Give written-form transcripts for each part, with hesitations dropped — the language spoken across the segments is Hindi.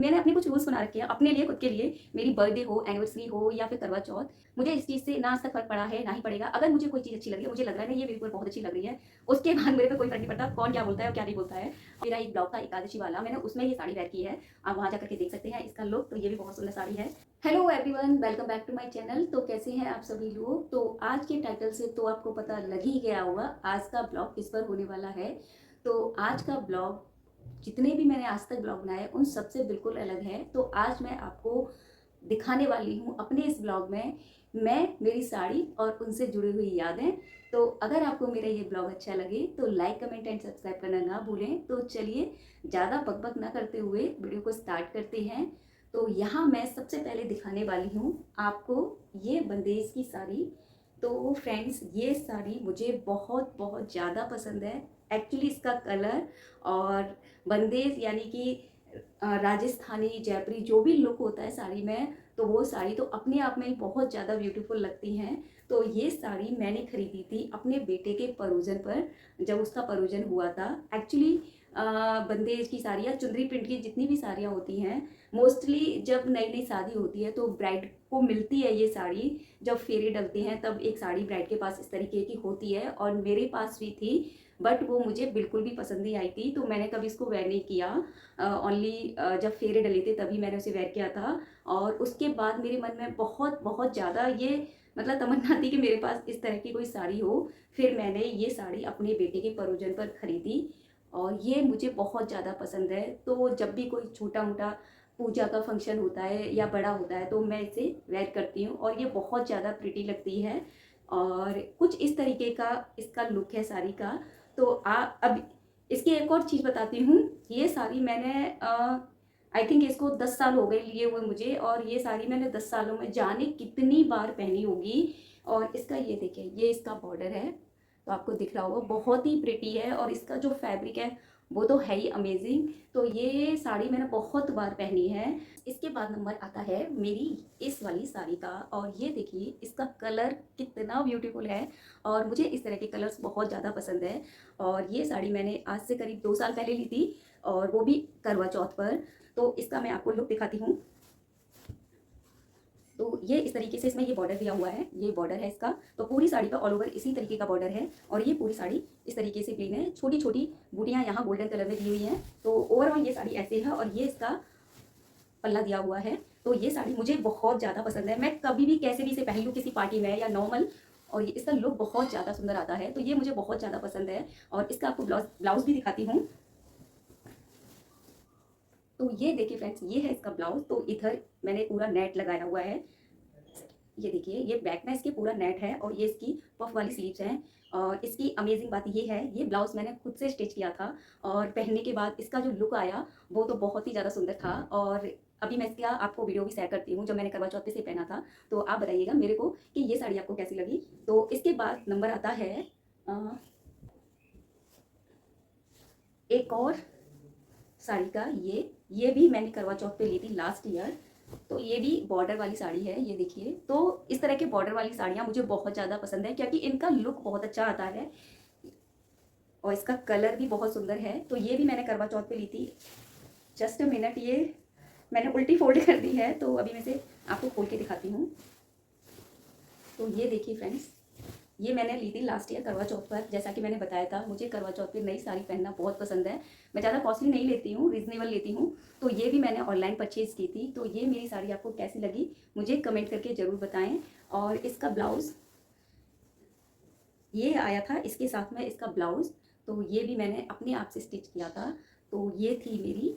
मैंने अपने कुछ रूल्स बना रखे हैं अपने लिए, खुद के लिए। मेरी बर्थडे हो, एनिवर्सरी हो या फिर करवा चौथ, मुझे इस चीज़ से ना आज तक फ़र्क पड़ा है, ना ही पड़ेगा। अगर मुझे कोई चीज़ अच्छी लग रही है, मुझे लग रहा है ना ये मेरे ऊपर बहुत अच्छी लग रही है, उसके बाद मेरे पे कोई फ़र्क नहीं पड़ता कौन क्या बोलता है और क्या नहीं बोलता है। मेरा एक ब्लॉग था एकादशी वाला, मैंने उसमें ये साड़ी वेयर की है। आप वहाँ जाकर के देख सकते हैं इसका लुक, तो ये भी बहुत सुंदर साड़ी है। Hello everyone, welcome back to my channel. तो कैसे हैं आप सभी लोग? तो आज के टाइटल से तो आपको पता लग ही गया होगा आज का ब्लॉग किस पर होने वाला है। तो आज का ब्लॉग, जितने भी मैंने आज तक ब्लॉग बनाए उन सबसे बिल्कुल अलग है। तो आज मैं आपको दिखाने वाली हूँ अपने इस ब्लॉग में मैं, मेरी साड़ी और उनसे जुड़ी हुई यादें। तो अगर आपको मेरा ये ब्लॉग अच्छा लगे तो लाइक, कमेंट एंड सब्सक्राइब करना ना भूलें। तो चलिए ज़्यादा बकबक ना करते हुए वीडियो को स्टार्ट करते हैं। तो यहाँ मैं सबसे पहले दिखाने वाली हूँ आपको ये बंदेज की साड़ी। तो फ्रेंड्स, ये साड़ी मुझे बहुत बहुत ज़्यादा पसंद है। एक्चुअली इसका कलर और बंदेज यानी कि राजस्थानी, जयपुरी जो भी लुक होता है साड़ी में, तो वो साड़ी तो अपने आप में ही बहुत ज़्यादा ब्यूटीफुल लगती हैं। तो ये साड़ी मैंने खरीदी थी अपने बेटे के परोजन पर, जब उसका परोजन हुआ था। एक्चुअली बंदेज की साड़ी या चुंदरी प्रिंट की जितनी भी साड़ियाँ होती हैं, मोस्टली जब नई नई शादी होती है तो ब्राइड को मिलती है ये साड़ी। जब फेरे डलते हैं तब एक साड़ी ब्राइड के पास इस तरीके की होती है, और मेरे पास भी थी, बट वो मुझे बिल्कुल भी पसंद नहीं आई थी, तो मैंने कभी इसको वेयर नहीं किया। ओनली जब फेरे डले थे तभी मैंने उसे वेयर किया था। और उसके बाद मेरे मन में बहुत बहुत ज़्यादा ये मतलब तमन्ना थी कि मेरे पास इस तरह की कोई साड़ी हो। फिर मैंने ये साड़ी अपने बेटे के परोजन पर खरीदी और ये मुझे बहुत ज़्यादा पसंद है। तो जब भी कोई छोटा मोटा पूजा का फंक्शन होता है या बड़ा होता है तो मैं इसे वेयर करती हूँ, और ये बहुत ज़्यादा प्रिटी लगती है। और कुछ इस तरीके का इसका लुक है साड़ी का। तो अब इसकी एक और चीज़ बताती हूँ। ये साड़ी मैंने आई थिंक इसको 10 साल हो गए लिए हुए मुझे, और ये साड़ी मैंने 10 सालों में जाने कितनी बार पहनी होगी। और इसका ये देखिए, ये इसका बॉर्डर है, तो आपको दिख रहा होगा, बहुत ही प्रिटी है। और इसका जो फैब्रिक है वो तो है ही अमेजिंग। तो ये साड़ी मैंने बहुत बार पहनी है। इसके बाद नंबर आता है मेरी इस वाली साड़ी का, और ये देखिए इसका कलर कितना ब्यूटीफुल है, और मुझे इस तरह के कलर्स बहुत ज़्यादा पसंद है। और ये साड़ी मैंने आज से करीब 2 साल पहले ली थी, और वो भी करवा चौथ पर। तो इसका मैं आपको लुक दिखाती हूँ। तो ये इस तरीके से इसमें ये बॉर्डर दिया हुआ है, ये बॉर्डर है इसका। तो पूरी साड़ी पर ऑल ओवर इसी तरीके का बॉर्डर है, और ये पूरी साड़ी इस तरीके से प्लेन है। छोटी छोटी बूटियाँ यहाँ गोल्डन कलर में दी हुई हैं। तो ओवरऑल ये साड़ी ऐसे है, और ये इसका पल्ला दिया हुआ है। तो ये साड़ी मुझे बहुत ज़्यादा पसंद है, मैं कभी भी कैसे भी इसे पहन लूँ, किसी पार्टी में या नॉर्मल, और ये इसका लुक बहुत ज़्यादा सुंदर आता है। तो ये मुझे बहुत ज़्यादा पसंद है। और इसका आपको ब्लाउज भी दिखाती हूँ। तो ये देखिए फ्रेंड्स, ये है इसका ब्लाउज। तो इधर मैंने पूरा नेट लगाया हुआ है, ये देखिए, ये बैक में इसके पूरा नेट है, और ये इसकी पफ वाली स्लीव्स हैं। और इसकी अमेजिंग बात ये है, ये ब्लाउज मैंने खुद से स्टिच किया था, और पहनने के बाद इसका जो लुक आया वो तो बहुत ही ज़्यादा सुंदर था। और अभी मैं इसका आपको वीडियो भी शेयर करती हूँ, जब मैंने करवा चौथ पे से पहना था। तो आप बताइएगा मेरे को कि ये साड़ी आपको कैसी लगी। तो इसके बाद नंबर आता है एक और साड़ी का। ये भी मैंने करवा चौथ पे ली थी लास्ट ईयर। तो ये भी बॉर्डर वाली साड़ी है, ये देखिए। तो इस तरह के बॉर्डर वाली साड़ियाँ मुझे बहुत ज़्यादा पसंद है, क्योंकि इनका लुक बहुत अच्छा आता है, और इसका कलर भी बहुत सुंदर है। तो ये भी मैंने करवा चौथ पे ली थी। जस्ट अ मिनट, ये मैंने उल्टी फोल्ड कर दी है, तो अभी मैं इसे आपको खोल के दिखाती हूँ। तो ये देखिए फ्रेंड्स, ये मैंने ली थी लास्ट ईयर करवा चौथ पर। जैसा कि मैंने बताया था, मुझे करवा चौथ पे नई साड़ी पहनना बहुत पसंद है। मैं ज़्यादा कॉस्टली नहीं लेती हूँ, रीजनेबल लेती हूँ। तो ये भी मैंने ऑनलाइन परचेज़ की थी। तो ये मेरी साड़ी आपको कैसी लगी मुझे कमेंट करके ज़रूर बताएं। और इसका ब्लाउज़ ये आया था, इसके साथ में इसका ब्लाउज़। तो ये भी मैंने अपने आप से स्टिच किया था। तो ये थी मेरी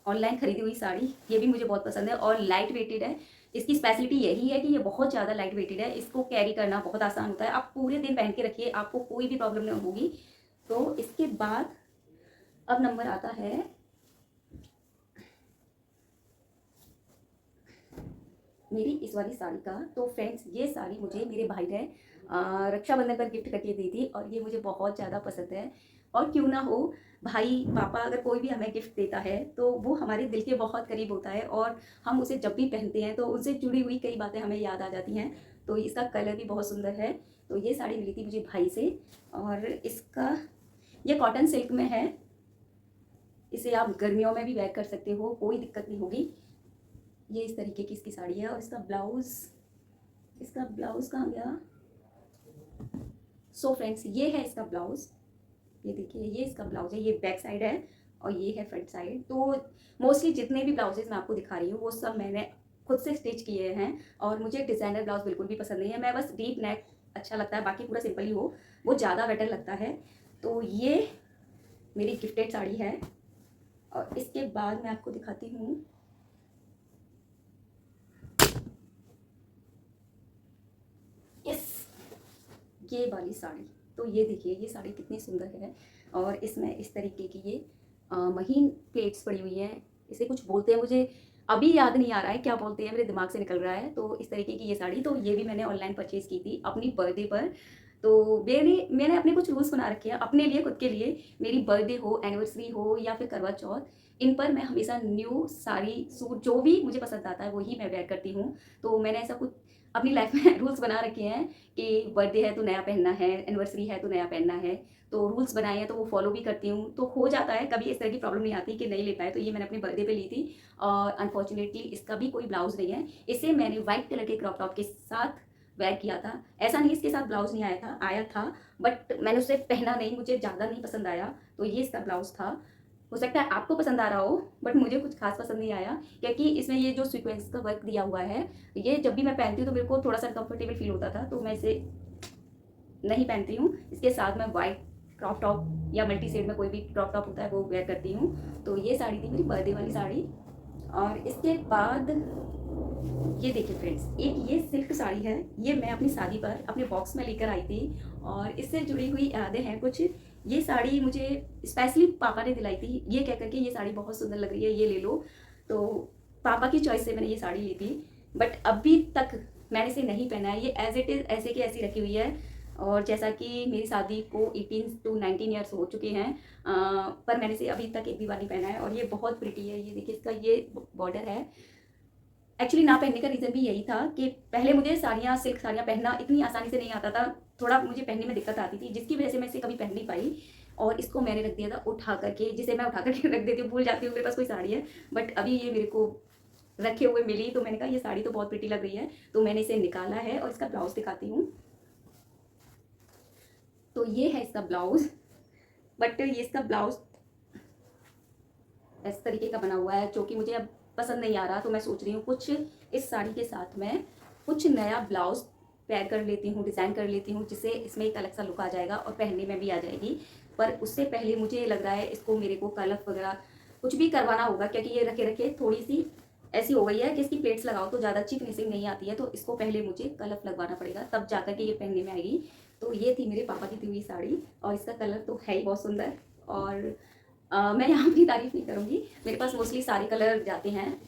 ऑनलाइन खरीदी हुई साड़ी। ये भी मुझे बहुत पसंद है, और लाइट वेटेड है। इसकी स्पेशलिटी यही है कि ये बहुत ज़्यादा लाइट वेटेड है, इसको कैरी करना बहुत आसान होता है। आप पूरे दिन पहन के रखिए, आपको कोई भी प्रॉब्लम नहीं होगी। तो इसके बाद अब नंबर आता है मेरी इस वाली साड़ी का। तो फ्रेंड्स, ये साड़ी मुझे मेरे भाई ने रक्षाबंधन पर गिफ्ट करके दी थी, और ये मुझे बहुत ज़्यादा पसंद है। और क्यों ना हो, भाई पापा अगर कोई भी हमें गिफ्ट देता है तो वो हमारे दिल के बहुत करीब होता है, और हम उसे जब भी पहनते हैं तो उनसे जुड़ी हुई कई बातें हमें याद आ जाती हैं। तो इसका कलर भी बहुत सुंदर है। तो ये साड़ी मिली थी मुझे भाई से, और इसका ये कॉटन सिल्क में है। इसे आप गर्मियों में भी वेयर कर सकते हो, कोई दिक्कत नहीं होगी। ये इस तरीके की इसकी साड़ी है और इसका ब्लाउज़ कहाँ गया? सो फ्रेंड्स, ये है इसका ब्लाउज़। ये देखिए, ये इसका ब्लाउज़ है, ये बैक साइड है और ये है फ्रंट साइड। तो मोस्टली जितने भी ब्लाउजेज़ मैं आपको दिखा रही हूँ वो सब मैंने खुद से स्टिच किए हैं और मुझे डिज़ाइनर ब्लाउज़ बिल्कुल भी पसंद नहीं है। मैं बस डीप नेक अच्छा लगता है, बाकी पूरा सिंपल ही हो वो ज़्यादा बेटर लगता है। तो ये मेरी गिफ्टेड साड़ी है और इसके बाद मैं आपको दिखाती हूँ ये वाली साड़ी। तो ये देखिए, ये साड़ी कितनी सुंदर है और इसमें इस तरीके की ये महीन प्लेट्स पड़ी हुई हैं। इसे कुछ बोलते हैं, मुझे अभी याद नहीं आ रहा है क्या बोलते हैं, मेरे दिमाग से निकल रहा है। तो इस तरीके की ये साड़ी, तो ये भी मैंने ऑनलाइन परचेज़ की थी अपनी बर्थडे पर। तो मैंने अपने कुछ रूल्स बना रखे हैं अपने लिए, खुद के लिए। मेरी बर्थडे हो, एनिवर्सरी हो या फिर करवा चौथ, इन पर मैं हमेशा न्यू साड़ी सूट जो भी मुझे पसंद आता है वही मैं वेयर करती हूँ। तो मैंने ऐसा कुछ अपनी लाइफ में रूल्स बना रखे हैं कि बर्थडे है तो नया पहनना है, एनिवर्सरी है तो नया पहनना है। तो रूल्स बनाए हैं तो वो फॉलो भी करती हूँ। तो हो जाता है कभी इस तरह की प्रॉब्लम नहीं आती कि नहीं ले पाए। तो ये मैंने अपने बर्थडे पे ली थी और अनफॉर्चुनेटली इसका भी कोई ब्लाउज़ नहीं है। इसे मैंने वाइट कलर के क्रॉप टॉप के साथ वेयर किया था। ऐसा नहीं इसके साथ ब्लाउज़ नहीं आया था बट मैंने उसे पहना नहीं, मुझे ज़्यादा नहीं पसंद आया। तो ये इसका ब्लाउज़ था। हो सकता है आपको पसंद आ रहा हो बट मुझे कुछ खास पसंद नहीं आया, क्योंकि इसमें ये जो सीक्वेंस का वर्क दिया हुआ है, ये जब भी मैं पहनती हूँ तो मेरे को थोड़ा सा कंफर्टेबल फील होता था, तो मैं इसे नहीं पहनती हूँ। इसके साथ मैं वाइट क्रॉप टॉप या मल्टी शेड में कोई भी क्रॉप टॉप होता है वो वेयर करती हूँ। तो ये साड़ी थी मेरी बर्थडे वाली साड़ी। और इसके बाद ये देखिए फ्रेंड्स, एक ये सिल्क साड़ी है, ये मैं अपनी शादी पर अपने बॉक्स में लेकर आई थी और इससे जुड़ी हुई यादें हैं कुछ। ये साड़ी मुझे स्पेशली पापा ने दिलाई थी, ये कह करके ये साड़ी बहुत सुंदर लग रही है, ये ले लो। तो पापा की चॉइस से मैंने ये साड़ी ली थी बट अभी तक मैंने इसे नहीं पहना है। ये एज इट इज़ ऐसे की ऐसी रखी हुई है और जैसा कि मेरी शादी को 18 to 19 ईयर्स हो चुके हैं, पर मैंने इसे अभी तक एक भी बार नहीं पहना है। और ये बहुत प्रिटी है, ये देखिए इसका ये बॉर्डर है। एक्चुअली ना पहनने का रीज़न भी यही था कि पहले मुझे साड़ियाँ, सिल्क साड़ियाँ पहनना इतनी आसानी से नहीं आता था, थोड़ा मुझे पहनने में दिक्कत आती थी, जिसकी वजह से मैं इसे कभी पहन नहीं पाई। और इसको मैंने रख दिया था उठा करके, जिसे मैं उठा करके रख देती हूँ, भूल जाती हूँ मेरे पास कोई साड़ी है। बट अभी ये मेरे को रखे हुए मिली तो मैंने कहा ये साड़ी तो बहुत प्रिटी लग रही है, तो मैंने इसे निकाला है और इसका ब्लाउज़ दिखाती हूँ। तो ये है इसका ब्लाउज़, बट ये इसका ब्लाउज़ इस तरीके का बना हुआ है जो कि मुझे अब पसंद नहीं आ रहा। तो मैं सोच रही हूँ कुछ इस साड़ी के साथ में कुछ नया ब्लाउज़ पेयर कर लेती हूँ, डिज़ाइन कर लेती हूँ, जिससे इसमें एक अलग सा लुक आ जाएगा और पहनने में भी आ जाएगी। पर उससे पहले मुझे लग रहा है इसको मेरे को कलर वगैरह कुछ भी करवाना होगा, क्योंकि ये रखे रखे थोड़ी सी ऐसी हो गई है कि इसकी प्लेट्स लगाओ तो ज़्यादा अच्छी फिनिशिंग नहीं आती है। तो इसको पहले मुझे कलर लगवाना पड़ेगा, तब जाकर के ये पहनने में आएगी। तो ये थी मेरे पापा की दी हुई साड़ी और इसका कलर तो है ही बहुत सुंदर। और मैं यहाँ अपनी तारीफ़ नहीं करूँगी, मेरे पास मोस्टली सारे कलर जाते हैं,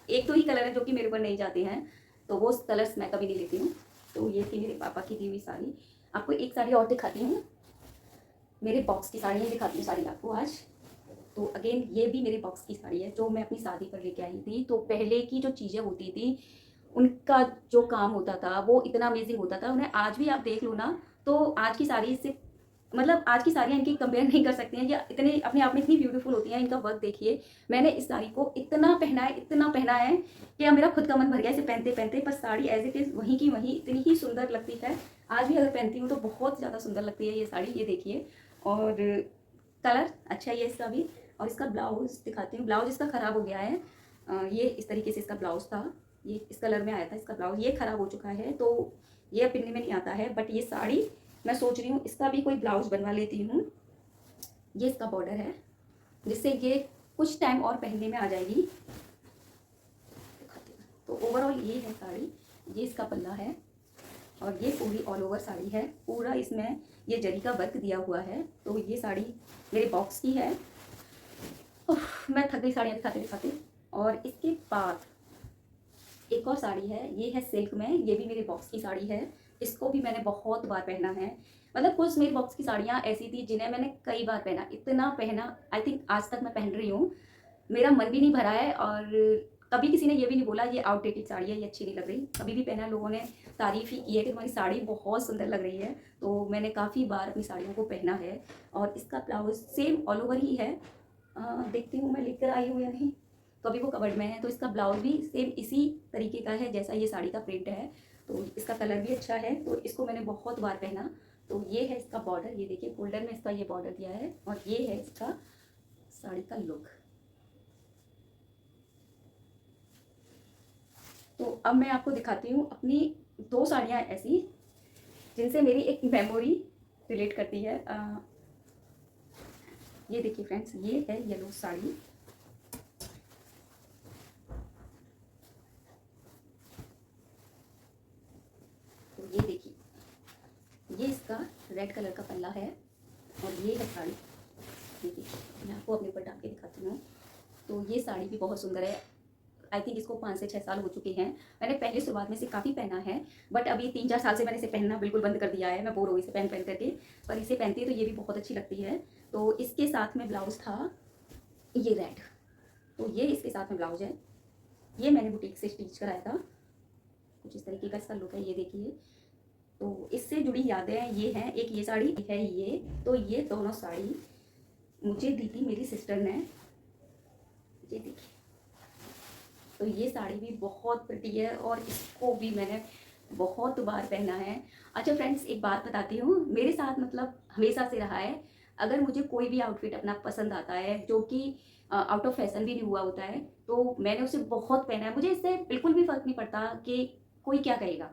एक दो ही कलर हैं जो कि मेरे ऊपर नहीं जाते हैं, तो वो कलर्स मैं कभी नहीं लेती हूँ। तो ये थी मेरे पापा की दी हुई साड़ी। आपको एक साड़ी और दिखाती हूँ, मेरे बॉक्स की साड़ी ही दिखाती हूँ साड़ी आपको आज। तो अगेन ये भी मेरे बॉक्स की साड़ी है जो मैं अपनी शादी पर लेके आई थी। तो पहले की जो चीज़ें होती थी उनका जो काम होता था वो इतना अमेजिंग होता था, उन्हें आज भी आप देख लो ना तो आज की साड़ी से मतलब आज की साड़ियाँ इनकी कंपेयर नहीं कर सकती हैं। ये इतने अपने आप में इतनी ब्यूटीफुल होती हैं। इनका वर्क देखिए, मैंने इस साड़ी को इतना पहना है कि अब मेरा खुद का मन भर गया इसे पहनते पहनते। पर साड़ी एज इट इज़ वहीं की वहीं इतनी ही सुंदर लगती है, आज भी अगर पहनती हूँ तो बहुत ज़्यादा सुंदर लगती है ये साड़ी। ये देखिए, और कलर अच्छा ही है इसका भी। और इसका ब्लाउज़ दिखाती हूँ, ब्लाउज़ इसका ख़राब हो गया है। ये इस तरीके से इसका ब्लाउज़ था, ये इस कलर में आया था इसका ब्लाउज़, ये ख़राब हो चुका है तो ये अब पिन्ने में नहीं आता है। बट ये साड़ी मैं सोच रही हूँ इसका भी कोई ब्लाउज़ बनवा लेती हूँ। ये इसका बॉर्डर है जिससे ये कुछ टाइम और पहनने में आ जाएगी। तो ओवरऑल ये है साड़ी, ये इसका पल्ला है और ये पूरी ऑल ओवर साड़ी है, पूरा इसमें ये जरी का वर्क दिया हुआ है। तो ये साड़ी मेरे बॉक्स की है। मैं थक गई साड़ियाँ दिखाते दिखाते। और इसके बाद एक और साड़ी है, ये है सिल्क में, ये भी मेरे बॉक्स की साड़ी है। इसको भी मैंने बहुत बार पहना है, मतलब कुछ मेरी बॉक्स की साड़ियाँ ऐसी थी जिन्हें मैंने कई बार पहना, इतना पहना, आई थिंक आज तक मैं पहन रही हूँ, मेरा मन भी नहीं भरा है। और कभी किसी ने ये भी नहीं बोला ये आउटडेटेड साड़ी है, ये अच्छी नहीं लग रही। कभी भी पहना लोगों ने तारीफ़ ही की है कि तुम्हारी साड़ी बहुत सुंदर लग रही है। तो मैंने काफ़ी बार अपनी साड़ियों को पहना है। और इसका ब्लाउज सेम ऑल ओवर ही है, देखती हूँ मैं लेकर आई हूँ या नहीं। तो अभी वो कबर्ड में है। तो इसका ब्लाउज भी सेम इसी तरीके का है जैसा ये साड़ी का प्रिंट है। तो इसका कलर भी अच्छा है। तो इसको मैंने बहुत बार पहना। तो ये है इसका बॉर्डर, ये देखिए गोल्डन में इसका ये बॉर्डर दिया है और ये है इसका साड़ी का लुक। तो अब मैं आपको दिखाती हूँ अपनी 2 साड़ियाँ ऐसी जिनसे मेरी एक मेमोरी रिलेट करती है। ये देखिए फ्रेंड्स, ये है येलो साड़ी। तो ये देखिए, ये इसका रेड कलर का पल्ला है और ये है साड़ी। देखिए मैं आपको अपने ऊपर डाल के दिखाती हूँ। तो ये साड़ी भी बहुत सुंदर है। आई थिंक इसको 5 से 6 साल हो चुके हैं। मैंने पहले शुरुआत में से काफ़ी पहना है, बट अभी 3-4 साल से मैंने इसे पहनना बिल्कुल बंद कर दिया है। मैं बोर हो गई इसे पहन पहन करके। पर इसे पहनती है तो ये भी बहुत अच्छी लगती है। तो इसके साथ में ब्लाउज़ था ये रेड। तो ये इसके साथ में ब्लाउज है। ये मैंने बुटीक से स्टिच कराया था। कुछ इस तरीके का इसका लुक है, ये देखिए। तो इससे जुड़ी यादें ये हैं, एक ये साड़ी है ये। तो ये दोनों साड़ी मुझे दी थी मेरी सिस्टर ने। ये देखिए, तो ये साड़ी भी बहुत प्रिटी है और इसको भी मैंने बहुत बार पहना है। अच्छा फ्रेंड्स, एक बात बताती हूँ, मेरे साथ मतलब हमेशा से रहा है। अगर मुझे कोई भी आउटफिट अपना पसंद आता है जो कि आउट ऑफ फैशन भी नहीं हुआ होता है, तो मैंने उसे बहुत पहना है। मुझे इससे बिल्कुल भी फ़र्क नहीं पड़ता कि कोई क्या कहेगा।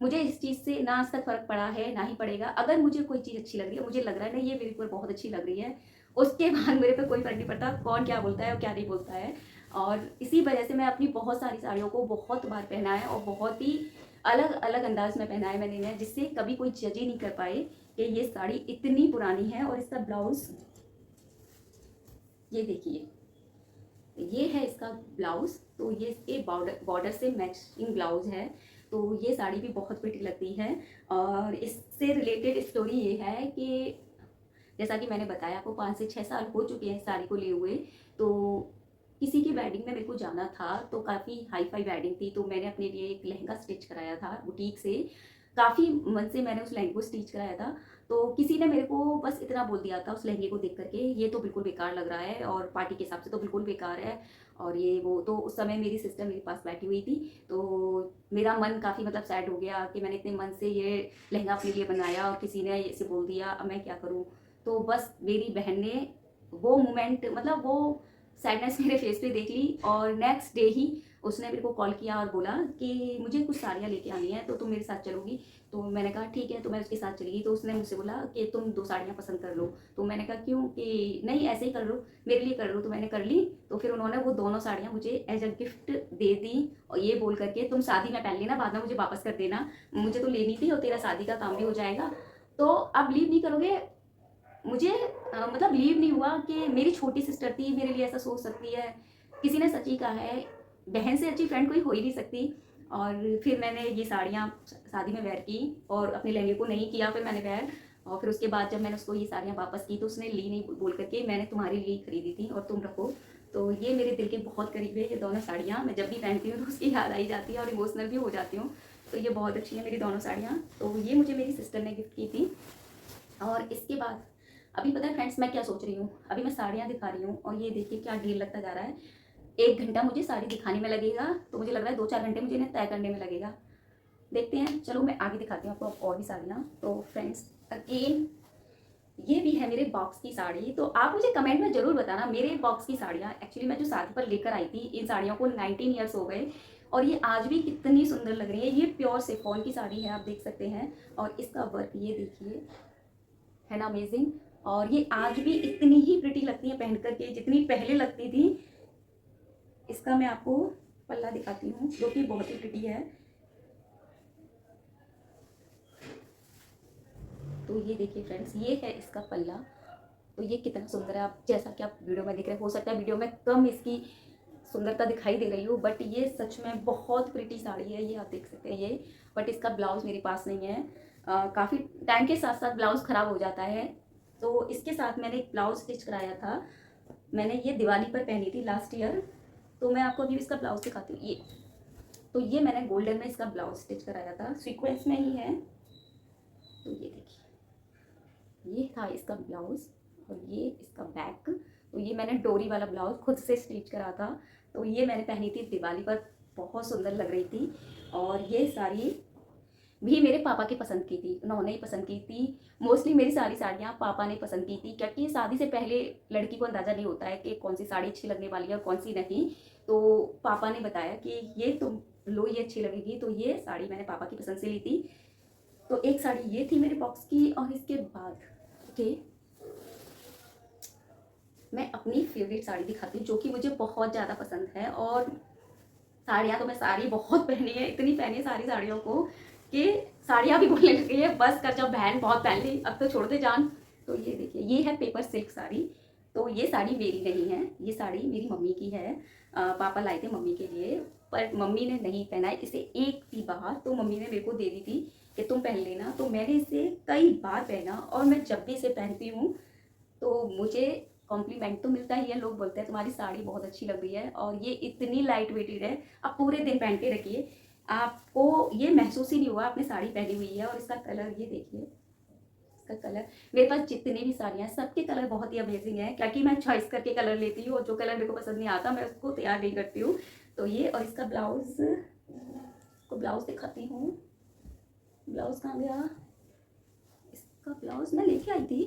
मुझे इस चीज़ से ना आज तक फ़र्क पड़ा है, ना ही पड़ेगा। अगर मुझे कोई चीज़ अच्छी लग रही है, मुझे लग रहा है ना ये मेरे ऊपर बहुत अच्छी लग रही है, उसके बाद मेरे पे कोई फ़र्क नहीं पड़ता कौन क्या बोलता है और क्या नहीं बोलता है। और इसी वजह से मैं अपनी बहुत सारी साड़ियों को बहुत बार पहना है और बहुत ही अलग-अलग अंदाज़ में पहना है मैंने इन्हें, जिससे कभी कोई जज ही नहीं कर पाए कि ये साड़ी इतनी पुरानी है। और इसका ब्लाउज़ ये देखिए, ये है इसका ब्लाउज़। तो ये इसके बॉर्डर बॉर्डर से मैचिंग ब्लाउज़ है। तो ये साड़ी भी बहुत प्रिटी लगती है। और इससे रिलेटेड स्टोरी ये है कि जैसा कि मैंने बताया आपको 5 से 6 साल हो चुके हैं इस साड़ी को लिए हुए। तो किसी की वेडिंग में मेरे को जाना था, तो काफ़ी हाई-फाई वेडिंग थी। तो मैंने अपने लिए एक लहंगा स्टिच कराया था बुटीक से। काफ़ी मन से मैंने उस लहंगे को स्टिच कराया था। तो किसी ने मेरे को बस इतना बोल दिया था उस लहंगे को देख कर के, ये तो बिल्कुल बेकार लग रहा है और पार्टी के हिसाब से तो बिल्कुल बेकार है और ये वो। तो उस समय मेरी सिस्टर मेरे पास बैठी हुई थी। तो मेरा मन काफ़ी मतलब सैड हो गया कि मैंने इतने मन से ये लहंगा अपने लिए बनाया और किसी ने ऐसे बोल दिया, अब मैं क्या करूँ? तो बस मेरी बहन ने वो मोमेंट मतलब वो सैडनेस मेरे फेस पे देख ली और नेक्स्ट डे ही उसने मेरे को कॉल किया और बोला कि मुझे कुछ साड़ियाँ लेके आनी है, तो तुम मेरे साथ चलोगी? तो मैंने कहा ठीक है। तो मैं उसके साथ चली गई। तो उसने मुझसे बोला कि तुम 2 साड़ियाँ पसंद कर लो। तो मैंने कहा क्यों? कि नहीं ऐसे ही कर लो, मेरे लिए कर लो। तो मैंने कर ली। तो फिर उन्होंने वो दोनों साड़ियाँ मुझे एज अ गिफ्ट दे दी और ये बोल करके तुम शादी में पहन लेना, बाद में मुझे वापस कर देना, मुझे तो लेनी थी और तेरा शादी का काम भी हो जाएगा। तो आप बिलीव नहीं करोगे, मुझे मतलब बिलीव नहीं हुआ कि मेरी छोटी सिस्टर थी मेरे लिए ऐसा सोच सकती है। किसी ने सच ही कहा है, बहन से अच्छी फ्रेंड कोई हो ही नहीं सकती। और फिर मैंने ये साड़ियाँ शादी में वेयर की और अपने लहंगे को नहीं किया फिर मैंने वेयर। और फिर उसके बाद जब मैंने उसको ये साड़ियाँ वापस की तो उसने ली नहीं, बोल करके मैंने तुम्हारे लिए ही खरीदी थी और तुम रखो। तो ये मेरे दिल के बहुत करीब है ये दोनों साड़ियाँ। मैं जब भी पहनती हूँ तो उसकी याद आई जाती है और इमोशनल भी हो जाती हूँ। तो ये बहुत अच्छी है मेरी दोनों साड़ियाँ। तो ये मुझे मेरी सिस्टर ने गिफ्ट की थी। और इसके बाद अभी पता है फ्रेंड्स मैं क्या सोच रही हूँ? अभी मैं साड़ियाँ दिखा रही हूँ और ये देखिए क्या ढेर लगता जा रहा है। 1 घंटा मुझे साड़ी दिखाने में लगेगा, तो मुझे लग रहा है 2-4 घंटे मुझे इन्हें तय करने में लगेगा। देखते हैं, चलो मैं आगे दिखाती हूँ आपको और भी साड़ियाँ। तो फ्रेंड्स अगेन ये भी है मेरे बॉक्स की साड़ी। तो आप मुझे कमेंट में ज़रूर बताना मेरे बॉक्स की साड़ियाँ एक्चुअली मैं जो शादी पर लेकर आई थी, इन साड़ियों को 19 ईयर्स हो गए और ये आज भी कितनी सुंदर लग रही है। ये प्योर शिफॉन की साड़ी है, आप देख सकते हैं। और इसका वर्क ये देखिए, है ना अमेजिंग। और ये आज भी इतनी ही प्रिटी लगती है पहन करके जितनी पहले लगती थी। इसका मैं आपको पल्ला दिखाती हूँ जो कि बहुत ही प्रिटी है। तो ये देखिए फ्रेंड्स, ये है इसका पल्ला। तो ये कितना सुंदर है, आप जैसा कि आप वीडियो में देख रहे हैं। हो सकता है वीडियो में कम इसकी सुंदरता दिखाई दे रही हो, बट ये सच में बहुत प्रिटी साड़ी है। ये आप देख सकते हैं ये। बट इसका ब्लाउज मेरे पास नहीं है। काफ़ी टाइम के साथ साथ ब्लाउज ख़राब हो जाता है। तो इसके साथ मैंने एक ब्लाउज स्टिच कराया था, मैंने ये दिवाली पर पहनी थी लास्ट ईयर। तो मैं आपको अभी इसका ब्लाउज दिखाती हूँ। ये तो ये मैंने गोल्डन में इसका ब्लाउज स्टिच कराया था, सीक्वेंस में ही है। तो ये देखिए, ये था इसका ब्लाउज और ये इसका बैक। तो ये मैंने डोरी वाला ब्लाउज खुद से स्टिच करा था। तो ये मैंने पहनी थी दिवाली पर, बहुत सुंदर लग रही थी। और ये साड़ी भी मेरे पापा की पसंद की थी, उन्होंने ही पसंद की थी। मोस्टली मेरी सारी साड़ियाँ पापा ने पसंद की थी, क्योंकि शादी से पहले लड़की को अंदाज़ा नहीं होता है कि कौन सी साड़ी अच्छी लगने वाली है और कौन सी नहीं। तो पापा ने बताया कि ये तुम लो, ये अच्छी लगेगी। तो ये साड़ी मैंने पापा की पसंद से ली थी। तो एक साड़ी ये थी मेरे बॉक्स की। और इसके बाद ओके, मैं अपनी फेवरेट साड़ी दिखाती हूँ जो कि मुझे बहुत ज़्यादा पसंद है। और साड़ियाँ तो मैं सारी बहुत पहनी है, इतनी पहनी है सारी साड़ियों को कि साड़ियाँ भी बोलने लग गई है बस कर, जब बहन बहुत पहन ली अब तो छोड़ दे जान। तो ये देखिए, ये है पेपर सिल्क साड़ी। तो ये साड़ी मेरी नहीं है, ये साड़ी मेरी मम्मी की है। पापा लाए थे मम्मी के लिए, पर मम्मी ने नहीं पहना है इसे एक भी बार। तो मम्मी ने मेरे को दे दी थी कि तुम पहन लेना। तो मैंने इसे कई बार पहना, और मैं जब भी इसे पहनती हूँ तो मुझे कॉम्प्लीमेंट तो मिलता ही है। लोग बोलते हैं तुम्हारी साड़ी बहुत अच्छी लग रही है। और ये इतनी लाइट वेटेड है, आप पूरे दिन पहन के रखिए, आपको ये महसूस ही नहीं हुआ आपने साड़ी पहनी हुई है। और इसका कलर ये देखिए, इसका कलर, मेरे पास जितनी भी साड़ियाँ हैं सबके कलर बहुत ही अमेजिंग है, क्योंकि मैं चॉइस करके कलर लेती हूँ और जो कलर मेरे को पसंद नहीं आता मैं उसको तैयार नहीं करती हूँ। तो ये, और इसका ब्लाउज को ब्लाउज दिखाती हूँ। ब्लाउज कहाँ गया? इसका ब्लाउज मैं लेके आई थी,